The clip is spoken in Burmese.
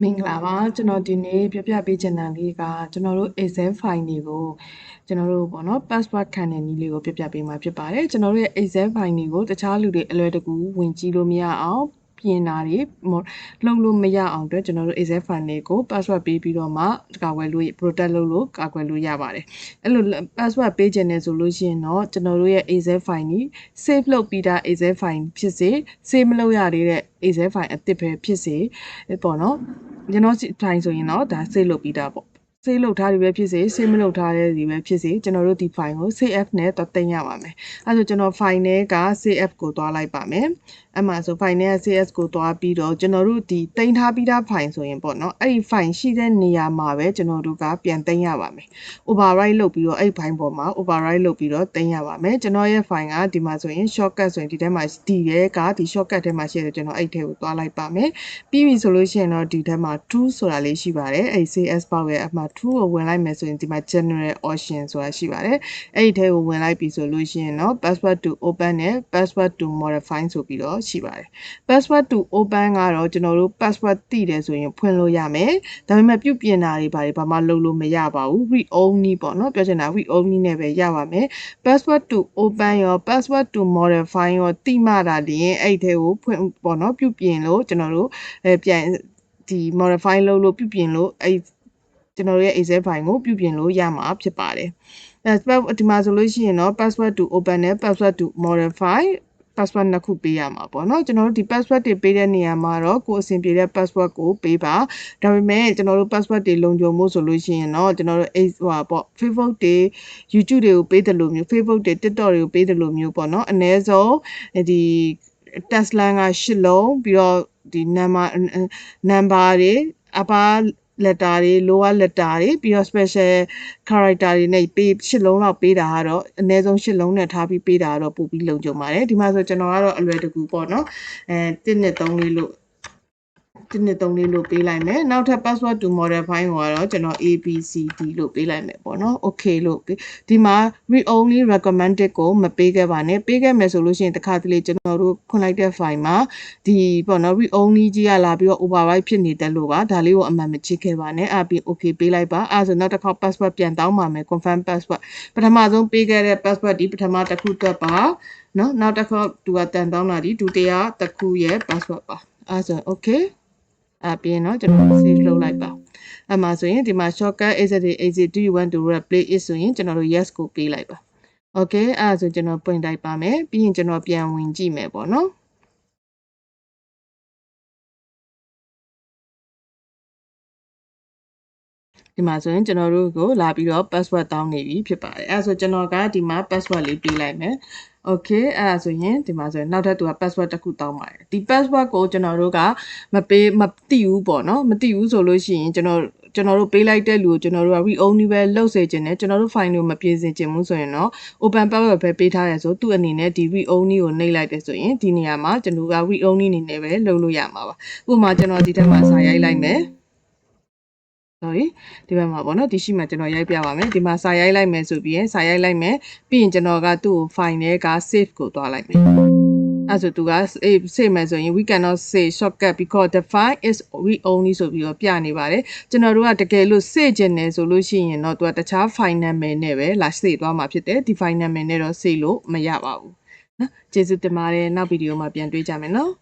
မင်္ဂလာပါကျွန်တော်ဒီနေ့ပြပြပေးချင်တာလေးကကျွန်တော်တို့ Excel file တွေကိုကျွန်တော်တို့ပေါ့နော် password ခံတဲ့နည်းလေးကိုပြပြပေးမှာဖြစ်ပါတယ်ကျွန်တော်တို့ရဲ့ Excel file တွေကိုတခြားလူတွေအလွယ်တကူဝင်ကြည့်လို့မရအောင်ပြင်တာတွေလှုပ်လို့မရအောင်အတွက်ကျွန်တော်တို့ Excel file တွေကို password ပေးပြီးတော့မှကာကွယ်လို့ protect လုပ်လို့ကာကွယ်လို့ရပါတယ်အဲ့လို password ပေးခြင်းနဲ့ဆိုလို့ရှိရင်တော့ကျွန်တော်တို့ရဲ့ Excel file ကြီး save လုပ်ပြီးသား Excel file ဖြစ်စေ save မလုပ်ရသေးတဲ့ Excel file အသစ်ပဲဖြစ်စေပေါ့နော်ကျွန်တော်ထိုင်ဆိုရင်တော့ဒါ save လုပ်ပြီးသားပေါ့ save လုပ်ထားတွေပဲဖြစ်စေ save မလုပ်ထားတဲ့တွေပဲဖြစ်စေကျွန်တော်တို့ဒီ file ကို save နဲ့တော့တင်ရပါမယ်အဲဆိုကျွန်တော် file နဲ့က save ကိုတွားလိုက်ပါမယ်အဲ့မှာဆို file နဲ့ save ကိုတွားပြီးတော့ကျွန်တော်တို့ဒီတင်ထားပြီးသား file ဆိုရင်ပေါ့နော်အဲ့ဒီ file ရှိတဲ့နေရာမှာပဲကျွန်တော်တို့ကပြန်တင်ရပါမယ် override လုပ်ပြီးတော့အဲ့ file ပေါ်မှာ override လုပ်ပြီးတော့တင်ရပါမယ်ကျွန်တော်ရဲ့ file ကဒီမှာဆိုရင် shortcut ဆိုရင်ဒီထဲမှာဒီရဲကဒီ shortcut ထဲမှာရှိတယ်ကျွန်တော်အဲ့ထဲကိုတွားလိုက်ပါမယ်ပြီးပြီဆိုလို့ရှိရင်တော့ဒီထဲမှာ tool ဆိုတာလေးရှိပါတယ်အဲ့ CS ပေါက်ရဲ့အမှာ tool ကိုဝင်လိုက်မယ်ဆိုရင်ဒီမှာ general option ဆိုတာရှိပါတယ်အဲ့ဒီထဲကိုဝင်လိုက်ပြီဆိုလို့ရှိရင်တော့ password to open နဲ့ password to modify ဆိုပြီးတော့ရှိပါတယ် password to open ကတော့ကျွန်တော်တို့ password သိတယ်ဆိုရင်ဖွင့်လို့ရမယ်ဒါပေမဲ့ပြုပြင်တာတွေဘာမှလုပ်လို့မရပါဘူး read only ပေါ့နော်ပြောချင်တာ read only နဲ့ပဲရပါမယ် password to open ရော password to modify ရောတိမှတာလျင်အဲ့ဒီထဲကိုဖွင့်ပေါ့နော်ပြုပြင်လို့ကျွန်တော်တို့ပြန်ဒီ modify လုပ်လို့ပြုပြင်လို့အဲ့ကျွန်တော်ရဲ့ Excel file ကိုပြုပြင်လို့ရမှာဖြစ်ပါတယ်ဒီမှာဆိုလို့ရှိရင်တော့ password to open နဲ့ password to modify password နှစ်ခုပေးရမှာပေါ့နော်ကျွန်တော်တို့ဒီ password တွေပေးတဲ့နေရာမှာတော့ကိုယ်အဆင်ပြေတဲ့ password ကိုပေးပါဒါပေမဲ့ကျွန်တော်တို့ password တွေလုံခြုံမှုဆိုလို့ရှိရင်တော့ကျွန်တော်တို့Facebook တွေ YouTube တွေကိုပေးတယ်လို့မျိုး Facebook တွေ TikTok တွေကိုပေးတယ်လို့မျိုးပေါ့နော်အနည်းဆုံးဒီ Tesla က8လုံးပြီးတော့ဒီ number တွေupper letter တွေ lower letter တွေပြီးတော့ special character တွေနဲ့ပေး8လုံးလောက်ပေးတာကတော့အနည်းဆုံး8လုံးနဲ့ထားပြီးပေးတာကတော့ပို့ပြီးလုံခြုံပါတယ်ဒီမှာဆိုကျွန်တော်ကတော့အလွယ်တကူပေါ့နော်1နဲ့3လေးလို့ပေးလိုက်မယ်နောက်ထပ် password to modify ကိုကတော့ကျွန်တော် ABCD လို့ပေးလိုက်မယ်ပေါ့နော် okay လို့ဒီမှာ read only recommended ကိုမပေးခဲ့ပါနဲ့ပေးခဲ့မယ်ဆိုလို့ရှိရင်တခါတလေကျွန်တော်တို့ဖွင့်လိုက်တဲ့ file မှာဒီပေါ့နော် read only ကြီးကလာပြီးတော့ override ဖြစ်နေတယ်လို့ပါဒါလေးကိုအမှန်မချစ်ခဲ့ပါနဲ့ပြီး okay ပေးလိုက်ပါဆိုနောက်တစ်ခေါက် password ပြန်တောင်းပါမယ် confirm password ပထမဆုံးပေးခဲ့တဲ့ password ဒီပထမတစ်ခုတွက်ပါနော်နောက်တစ်ခေါက်သူကတန်တောင်းတာဒီဒုတိယတစ်ခုရဲ့ password ပါဆို okayပြီးရင်တော့ကျွန်တော် save လုပ်လိုက်ပါအဲ့မှာဆိုရင်ဒီမှာ shortcut exit do you want to replace it ဆိုရင်ကျွန်တော်တို့ yes ကိုပေးလိုက်ပါ okay အဲ့ဒါဆိုကျွန်တော်ပွင့်တိုက်ပါမယ်ပြီးရင်ကျွန်တော်ပြန်ဝင်ကြည့်မယ်ပေါ့နော်ဒီမှာဆိုရင်ကျွန်တော်တို့ကိုလာပြီးတော့ password တောင်းနေပြီဖြစ်ပါတယ်အဲ့ဒါဆိုကျွန်တော်ကဒီမှာ password လေးပေးလိုက်မယ်okay အဲ့ဒါဆိုရင်ဒီမှာဆိုရင်နောက်ထပ်သူက password တစ်ခုတောင်းပါတယ်ဒီ password ကိုကျွန်တော်တို့ကမသိဘူးပေါ့နော်မသိဘူးဆိုလို့ရှိရင်ကျွန်တော်တို့ပေးလိုက်တဲ့လူကိုကျွန်တော်တို့က read only ပဲလုပ်စေချင်တယ်ကျွန်တော်တို့ file ကိုမပြင်ဆင်ချင်ဘူးဆိုရင်တော့ open password ပဲပေးထားတယ်ဆိုသူ့အနေနဲ့ဒီ read only ကိုနှိပ်လိုက်တယ်ဆိုရင်ဒီနေရာမှာကျွန်တော်က read only အနေနဲ့ပဲလုပ်လို့ရမှာပါဥပမာကျွန်တော်ဒီထက်မှာစာရိုက်လိုက်မယ် sorry ဒီဘက်မှာပေါ့နော်ဒီရှိမှကျွန်တော်ရိုက်ပြပါမယ်ဒီမှာစာရိုက်လိုက်မယ်ဆိုပြီးရင်စာရိုက်လိုက်မယ်ပြီးရင်ကျွန်တော်ကသူ့ကို file နဲ့က save ကိုတွားလိုက်မယ်အဲ့ဆိုသူက save မယ်ဆိုရင် we cannot say shortcut because the file is read only ဆိုပြီးတော့ပြနေပါတယ်ကျွန်တော်တို့ကတကယ်လို့ save ခြင်းနဲ့ဆိုလို့ရှိရင်တော့သူကတခြား file နာမည်နဲ့ပဲလာ save သွားမှာဖြစ်တယ်ဒီ file နာမည်နဲ့တော့ save လို့မရပါဘူးနော်ကျေးဇူးတင်ပါတယ်နောက်ဗီဒီယိုမှာပြန်တွေ့ကြမယ်နော်